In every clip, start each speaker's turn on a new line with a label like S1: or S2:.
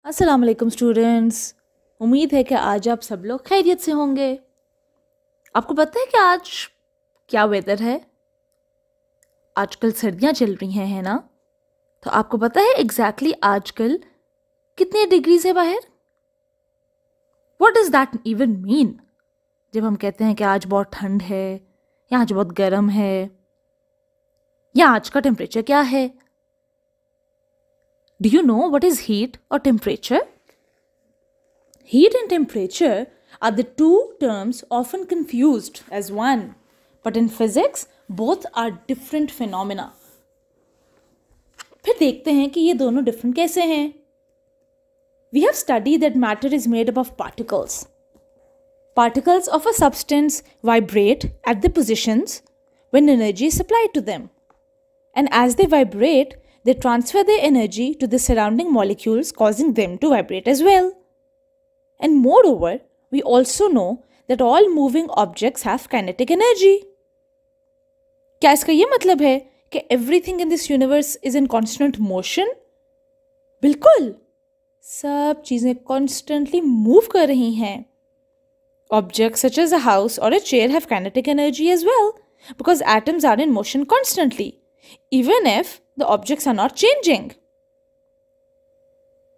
S1: अस्सलाम वालेकुम स्टूडेंट्स। उम्मीद है कि आज आप सब लोग खैरियत से होंगे। आपको पता है कि आज क्या वेदर है? आजकल सर्दियाँ चल रही हैं, है ना? तो आपको पता है एग्जैक्टली आजकल कितने डिग्रीज है बाहर? What does that even mean? जब हम कहते हैं कि आज बहुत ठंड है या आज बहुत गर्म है या आज का टेम्परेचर क्या है? Do you know what is heat or temperature? Heat and temperature are the two terms often confused as one, but in physics, both are different phenomena. फिर देखते हैं कि ये दोनों different कैसे हैं? We have studied that matter is made up of particles. Particles of a substance vibrate at the positions when energy is supplied to them. And as they vibrate, they transfer their energy to the surrounding molecules, causing them to vibrate as well. And moreover, we also know that all moving objects have kinetic energy. क्या इसका ये मतलब है कि everything in this universe is in constant motion? बिल्कुल, सब चीजें constantly move कर रही हैं. Objects such as a house or a chair have kinetic energy as well, because atoms are in motion constantly, even if the objects are not changing.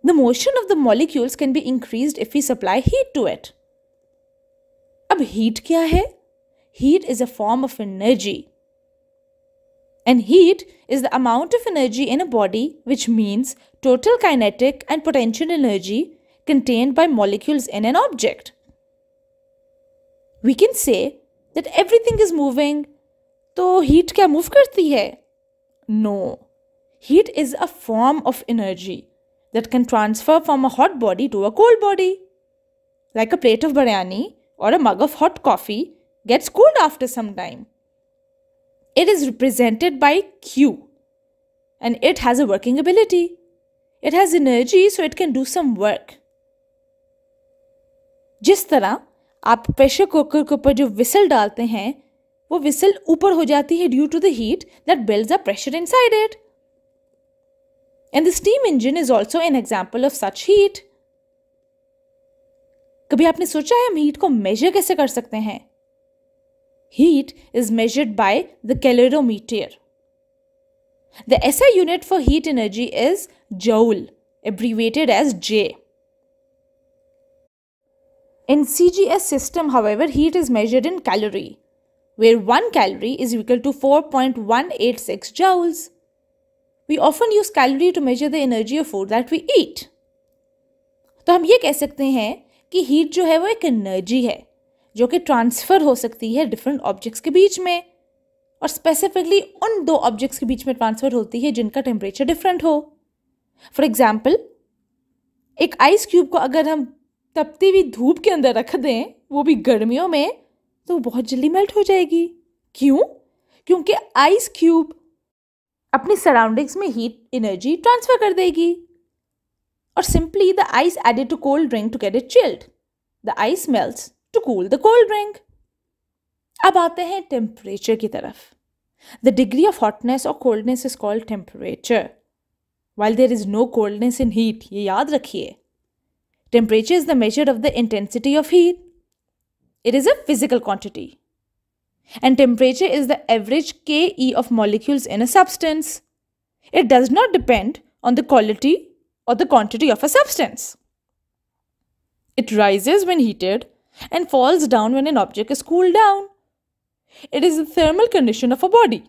S1: The motion of the molecules can be increased if we supply heat to it. अब heat क्या है? Heat is a form of energy. And heat is the amount of energy in a body, which means total kinetic and potential energy contained by molecules in an object. We can say that everything is moving. तो heat क्या move करती है? No. Heat is a form of energy that can transfer from a hot body to a cold body. Like a plate of biryani or a mug of hot coffee gets cooled after some time. It is represented by Q and it has a working ability. It has energy so it can do some work. जिस तरह आप pressure cooker के ऊपर जो whistle डालते हैं वो whistle ऊपर हो जाती है due to the heat that builds up pressure inside it. And the steam engine is also an example of such heat. कभी आपने सोचा है हम हीट को मेजर कैसे कर सकते हैं? Heat is measured by the calorimeter. The SI unit for heat energy is joule, abbreviated as J. In CGS system, however, heat is measured in calorie, where 1 calorie is equal to 4.186 joules. We often use calorie to measure the energy of food that we eat. तो हम ये कह सकते हैं कि heat जो है वो एक एनर्जी है जो कि ट्रांसफ़र हो सकती है डिफरेंट ऑब्जेक्ट्स के बीच में और स्पेसिफिकली उन दो ऑब्जेक्ट्स के बीच में ट्रांसफ़र होती है जिनका टेम्परेचर डिफरेंट हो. फॉर एग्जाम्पल, एक आइस क्यूब को अगर हम तपती हुई धूप के अंदर रख दें, वो भी गर्मियों में, तो वो बहुत जल्दी मेल्ट हो जाएगी. क्यों? क्योंकि आइस क्यूब अपनी सराउंडिंग्स में हीट एनर्जी ट्रांसफर कर देगी. और simply the ice added to cold drink to get it chilled. The ice melts to cool the cold drink. अब आते हैं टेम्परेचर की तरफ. द डिग्री ऑफ हॉटनेस और coldness is called temperature, while there is no coldness in heat. ये याद रखिए. Temperature is the measure of the intensity of heat. It is a physical quantity. And temperature is the average KE of molecules in a substance. It does not depend on the quality or the quantity of a substance. It rises when heated and falls down when an object is cooled down. It is the thermal condition of a body.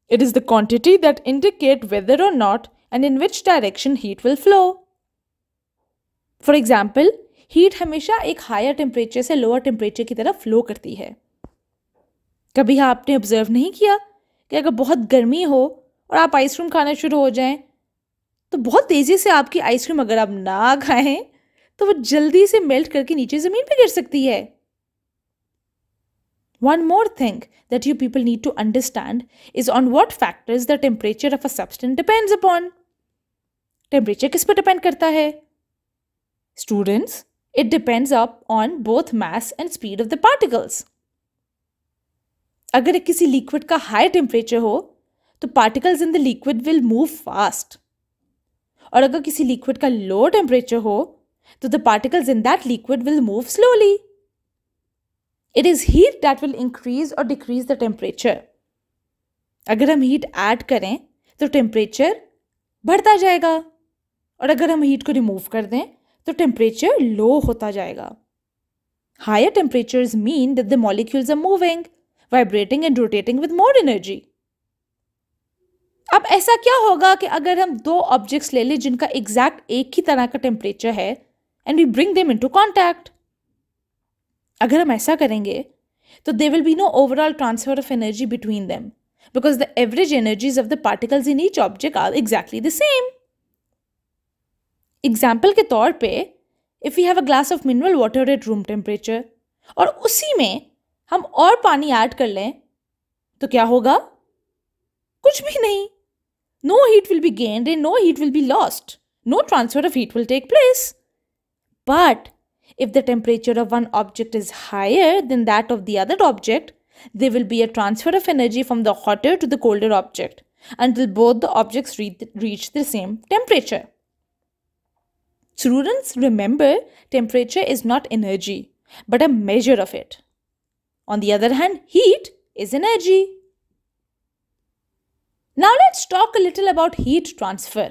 S1: It is the quantity that indicates whether or not and in which direction heat will flow. For example, heat हमेशा एक higher temperature से lower temperature की तरफ flow करती है. कभी आपने observe नहीं किया कि अगर बहुत गर्मी हो और आप आइसक्रीम खाना शुरू हो जाएं तो बहुत तेज़ी से आपकी आइसक्रीम अगर आप ना खाएं तो वो जल्दी से मेल्ट करके नीचे ज़मीन पे गिर सकती है. One more thing that you people need to understand is on what factors the temperature of a substance depends upon. Temperature किस पर डिपेंड करता है? Students, it depends on both mass and speed of the particles. अगर किसी liquid का high temperature हो तो particles in the liquid will move fast. और अगर किसी लिक्विड का लो टेम्परेचर हो तो the particles in that liquid will move slowly. It is heat that will increase और डिक्रीज द टेम्परेचर. अगर हम हीट ऐड करें तो टेम्परेचर बढ़ता जाएगा और अगर हम हीट को रिमूव कर दें तो टेम्परेचर लो होता जाएगा. Higher temperatures mean that the molecules are moving, vibrating and rotating with more energy. अब ऐसा क्या होगा कि अगर हम दो ऑब्जेक्ट्स ले लें जिनका एग्जैक्ट एक ही तरह का टेम्परेचर है and we bring them into contact. अगर हम ऐसा करेंगे तो there will be no overall transfer of energy between them because the average energies of the particles in each object are exactly the same. Example के तौर पे if we have a glass of mineral water at room temperature और उसी में हम और पानी add कर लें तो क्या होगा? कुछ भी नहीं. No heat will be gained and no heat will be lost. No transfer of heat will take place. But if the temperature of one object is higher than that of the other object, there will be a transfer of energy from the hotter to the colder object until both the objects reach the same temperature. Students, remember, temperature is not energy, but a measure of it. On the other hand, heat is energy. Now let's talk a little about heat transfer.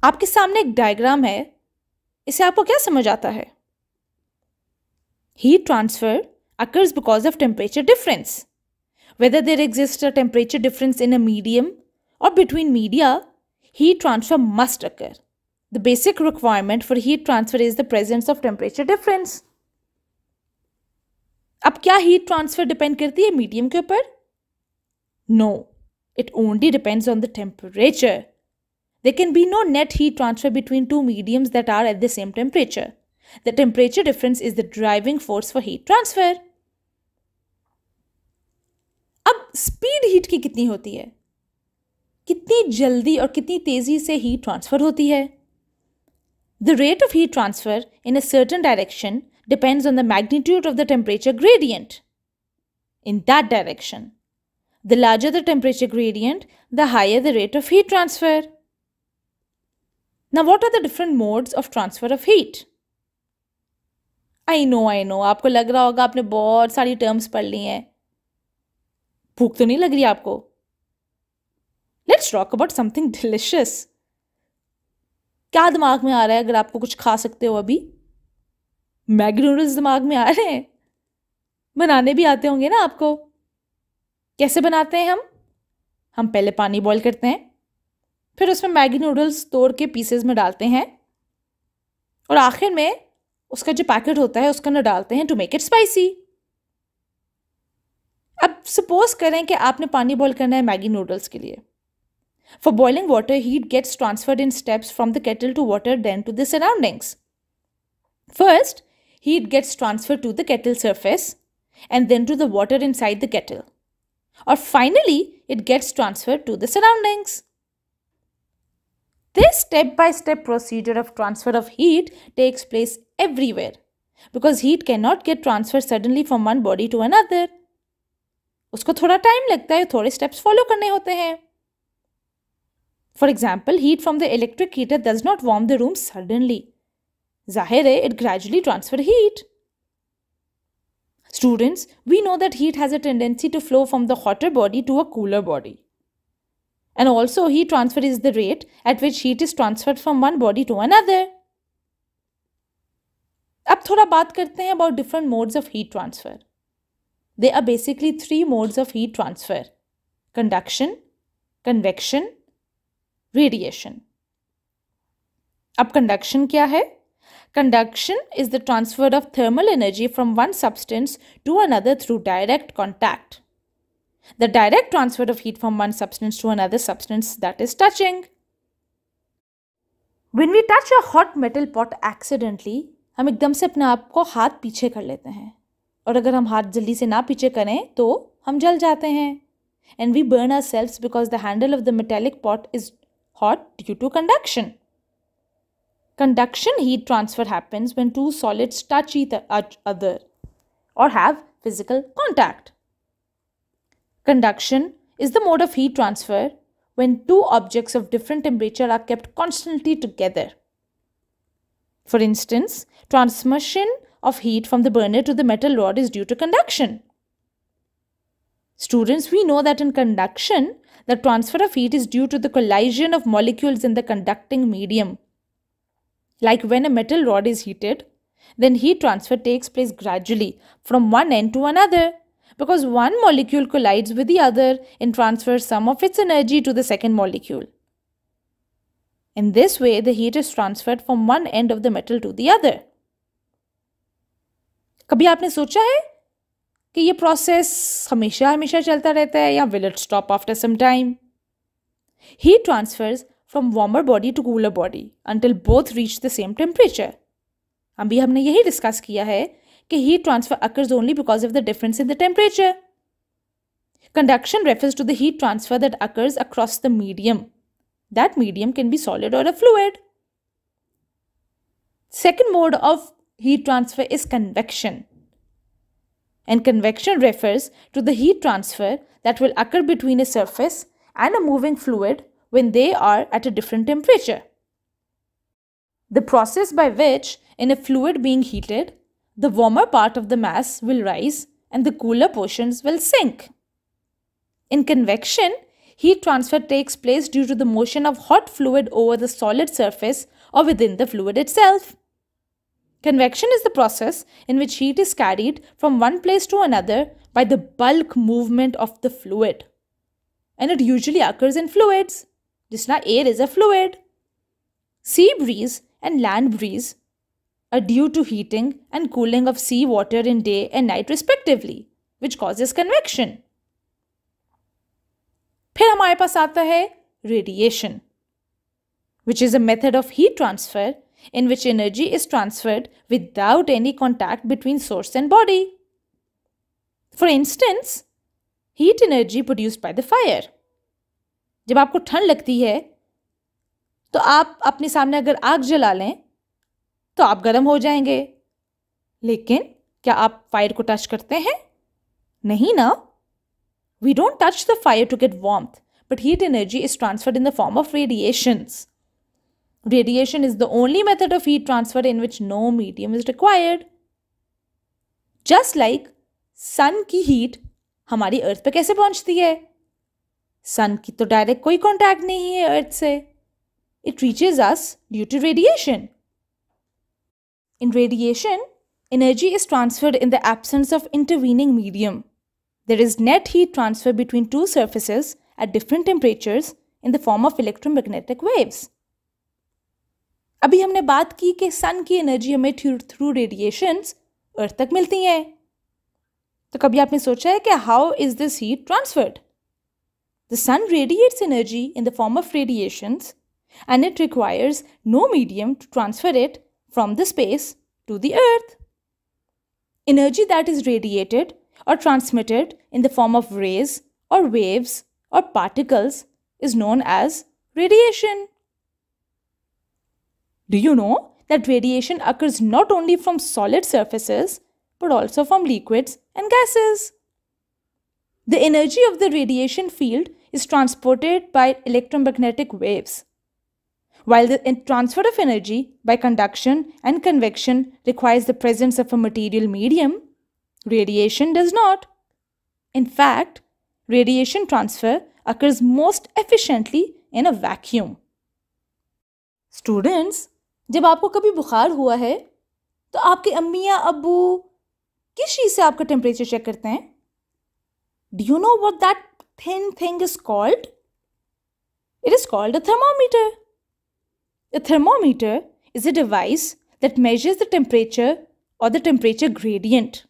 S1: आपके सामने एक diagram है, इससे आपको क्या समझ आता है? Heat transfer occurs because of temperature difference. Whether there exists a temperature difference in a medium or between media, heat transfer must occur. The basic requirement for heat transfer is the presence of temperature difference. अब क्या heat transfer depend करती है medium के ऊपर? No, it only depends on the temperature. There can be no net heat transfer between two mediums that are at the same temperature. The temperature difference is the driving force for heat transfer. अब speed heat की कितनी होती है? कितनी जल्दी और कितनी तेजी से heat transfer होती है? The rate of heat transfer in a certain direction depends on the magnitude of the temperature gradient in that direction. The larger the temperature gradient, the higher the rate of heat transfer. Now, what are the different modes of transfer of heat? I know. आपको लग रहा होगा आपने बहुत सारी terms पढ़ ली हैं. भूख तो नहीं लग रही आपको? Let's talk about something delicious. क्या दिमाग में आ रहा है अगर आपको कुछ खा सकते हो अभी? मैगी नूडल्स दिमाग में आ रहे हैं? बनाने भी आते होंगे ना आपको? कैसे बनाते हैं हम पहले पानी बॉईल करते हैं, फिर उसमें मैगी नूडल्स तोड़ के पीसेस में डालते हैं और आखिर में उसका जो पैकेट होता है उसका अंदर डालते हैं टू मेक इट स्पाइसी. अब सपोज करें कि आपने पानी बॉईल करना है मैगी नूडल्स के लिए. For boiling water heat gets transferred in steps from the kettle to water then to the surroundings. First, heat gets transferred to the kettle surface and then to the water inside the kettle. Or finally, it gets transferred to the surroundings. This step-by-step procedure of transfer of heat takes place everywhere because heat cannot get transferred suddenly from one body to another. उसको थोड़ा time लगता है, थोड़े steps follow करने होते हैं. For example, heat from the electric heater does not warm the room suddenly. जाहिर है, it gradually transfer heat. Students, we know that heat has a tendency to flow from the hotter body to a cooler body. And also, heat transfer is the rate at which heat is transferred from one body to another. अब थोड़ा बात करते हैं about different modes of heat transfer. There are basically three modes of heat transfer: conduction, convection, radiation. अब conduction क्या है? Conduction is the transfer of thermal energy from one substance to another through direct contact. The direct transfer of heat from one substance to another substance, that is touching. When we touch a hot metal pot accidentally, हम एकदम से अपने आप को हाथ पीछे कर लेते हैं और अगर हम हाथ जल्दी से ना पीछे करें तो हम जल जाते हैं. And we burn ourselves because the handle of the metallic pot is hot due to conduction. Conduction heat transfer happens when two solids touch each other or have physical contact. Conduction is the mode of heat transfer when two objects of different temperature are kept constantly together. For instance, transmission of heat from the burner to the metal rod is due to conduction. Students, we know that in conduction, the transfer of heat is due to the collision of molecules in the conducting medium. Like when a metal rod is heated, then heat transfer takes place gradually from one end to another, because one molecule collides with the other and transfers some of its energy to the second molecule. In this way, the heat is transferred from one end of the metal to the other. कभी आपने सोचा है कि ये process हमेशा हमेशा चलता रहता है या will it stop after some time? Heat transfers from warmer body to cooler body until both reach the same temperature. अभी हमने यही डिस्कस किया है कि heat transfer occurs only because of the difference in the temperature. Conduction refers to the heat transfer that occurs across the medium. That medium can be solid or a fluid. Second mode of heat transfer is convection. And convection refers to the heat transfer that will occur between a surface and a moving fluid when they are at a different temperature. The process by which, in a fluid being heated, the warmer part of the mass will rise and the cooler portions will sink. In convection, heat transfer takes place due to the motion of hot fluid over the solid surface or within the fluid itself. Convection is the process in which heat is carried from one place to another by the bulk movement of the fluid. And it usually occurs in fluids. Just now air is a fluid. Sea breeze and land breeze are due to heating and cooling of sea water in day and night respectively, which causes convection. फिर हमारे पास आता है radiation, which is a method of heat transfer in which energy is transferred without any contact between source and body. For instance, heat energy produced by the fire. जब आपको ठंड लगती है तो आप अपने सामने अगर आग जला लें तो आप गर्म हो जाएंगे, लेकिन क्या आप फायर को टच करते हैं? नहीं ना. We don't touch the fire to get warmth, but heat energy is transferred in the form of radiations. Radiation is the only method of heat transfer in which no medium is required. Just like sun की heat हमारी अर्थ पे कैसे पहुंचती है? सन की तो direct कोई contact नहीं है अर्थ से. It reaches us due to radiation. In radiation, energy is transferred in the absence of intervening medium. There is net heat transfer between two surfaces at different temperatures in the form of electromagnetic waves. अभी हमने बात की कि सन की energy हमें through radiations अर्थ तक मिलती है. तो कभी आपने सोचा है कि how is this heat transferred? The sun radiates energy in the form of radiations, and it requires no medium to transfer it from the space to the earth. Energy that is radiated or transmitted in the form of rays or waves or particles is known as radiation. Do you know that radiation occurs not only from solid surfaces but also from liquids and gases? The energy of the radiation field is transported by electromagnetic waves, while the transfer of energy by conduction and convection requires the presence of a material medium. Radiation does not. In fact, radiation transfer occurs most efficiently in a vacuum. Students, जब आपको कभी बुखार हुआ है तो आपके अम्मी या अब्बू किस चीज़ से आपका टेम्परेचर चेक करते हैं? Do you know what that thin thing is called? It is called a thermometer. A thermometer is a device that measures the temperature or the temperature gradient.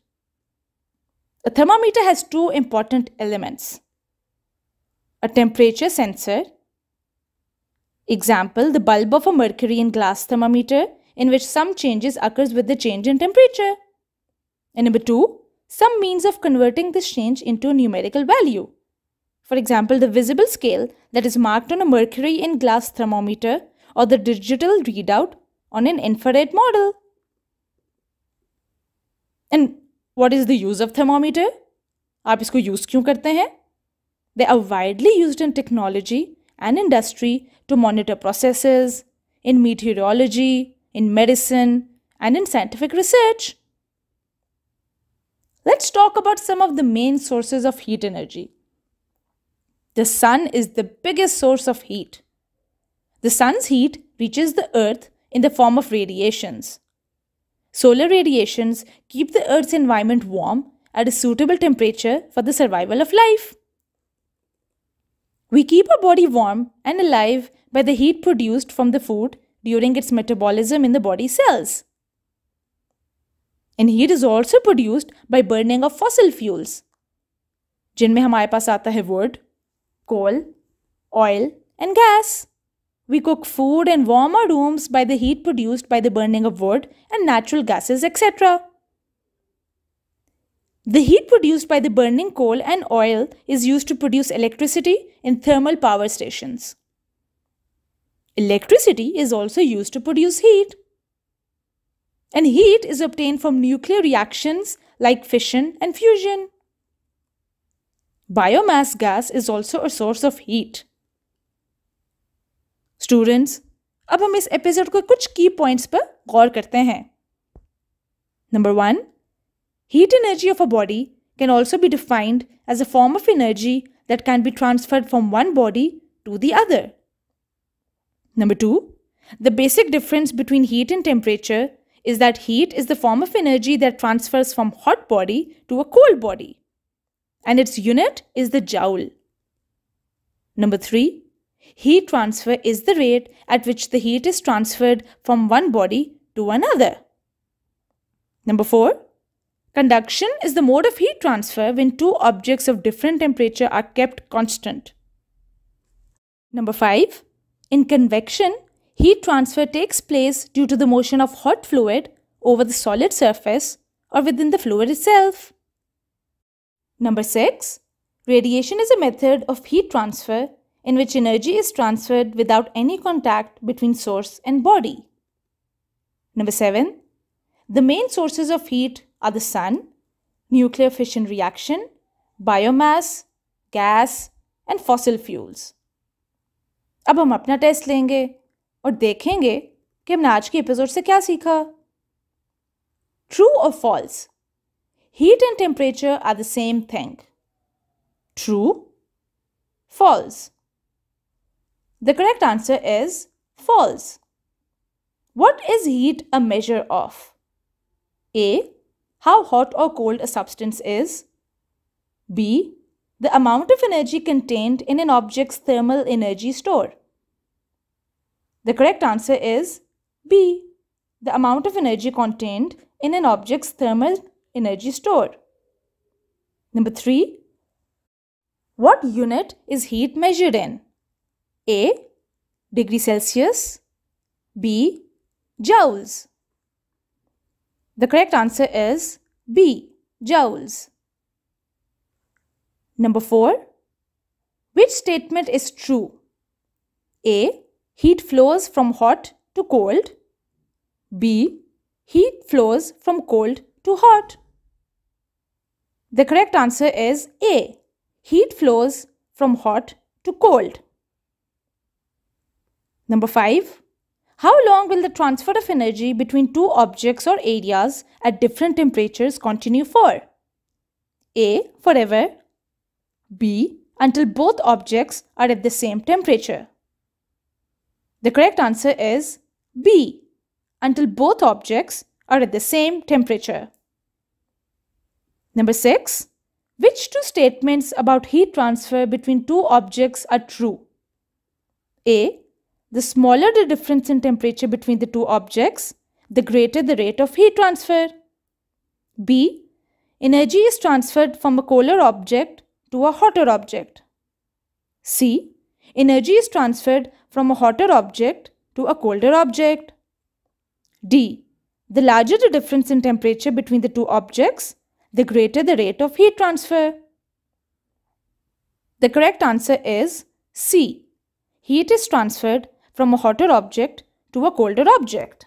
S1: A thermometer has two important elements: a temperature sensor, example, the bulb of a mercury in glass thermometer, in which some changes occurs with the change in temperature. And number two, some means of converting this change into a numerical value. For example, the visible scale that is marked on a mercury in glass thermometer or the digital readout on an infrared model. And what is the use of thermometer? आप इसको use क्यों करते हैं? They are widely used in technology and industry to monitor processes, in meteorology, in medicine, and in scientific research. Let's talk about some of the main sources of heat energy. The sun is the biggest source of heat. The sun's heat reaches the earth in the form of radiations. Solar radiations keep the earth's environment warm at a suitable temperature for the survival of life. We keep our body warm and alive by the heat produced from the food during its metabolism in the body cells. And heat is also produced by burning of fossil fuels, जिनमें हमारे पास आता है wood, coal, oil, and gas. We cook food and warm our rooms by the heat produced by the burning of wood and natural gases, etc. The heat produced by the burning coal and oil is used to produce electricity in thermal power stations. Electricity is also used to produce heat. And heat is obtained from nuclear reactions like fission and fusion. Biomass gas is also a source of heat. Students, अब हम इस episode को कुछ की points पर गौर करते हैं. Number 1. Heat energy of a body can also be defined as a form of energy that can be transferred from one body to the other. Number 2. The basic difference between heat and temperature is that heat is the form of energy that transfers from hot body to a cold body, and its unit is the joule. Number 3. Heat transfer is the rate at which the heat is transferred from one body to another. Number 4. Conduction is the mode of heat transfer when two objects of different temperature are kept constant. Number 5. In convection, heat transfer takes place due to the motion of hot fluid over the solid surface or within the fluid itself. Number 6. Radiation is a method of heat transfer in which energy is transferred without any contact between source and body. Number 7. The main sources of heat are the sun, nuclear fission reaction, biomass, gas, and fossil fuels. अब हम अपना test लेंगे और देखेंगे कि हमने आज के एपिसोड से क्या सीखा. True or false? Heat and temperature are the same thing. True? False? The correct answer is false. What is heat a measure of? A. How hot or cold a substance is. B. The amount of energy contained in an object's thermal energy store. The correct answer is B. The amount of energy contained in an object's thermal energy store. Number 3. What unit is heat measured in? A. Degree Celsius. B. Joules. The correct answer is B. Joules. Number 4. Which statement is true? A. Heat flows from hot to cold. B. Heat flows from cold to hot. The correct answer is A. Heat flows from hot to cold. Number 5. How long will the transfer of energy between two objects or areas at different temperatures continue for? A. Forever. B. Until both objects are at the same temperature. The correct answer is B. Until both objects are at the same temperature. Number 6. Which two statements about heat transfer between two objects are true? A. The smaller the difference in temperature between the two objects, the greater the rate of heat transfer. B. Energy is transferred from a colder object to a hotter object. C. Energy is transferred from a hotter object to a colder object. D. The larger the difference in temperature between the two objects, the greater the rate of heat transfer. The correct answer is C. Heat is transferred from a hotter object to a colder object.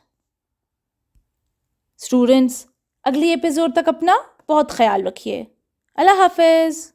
S1: Students, अगली episode तक अपना बहुत ख्याल रखिए. अल्लाह हाफिज.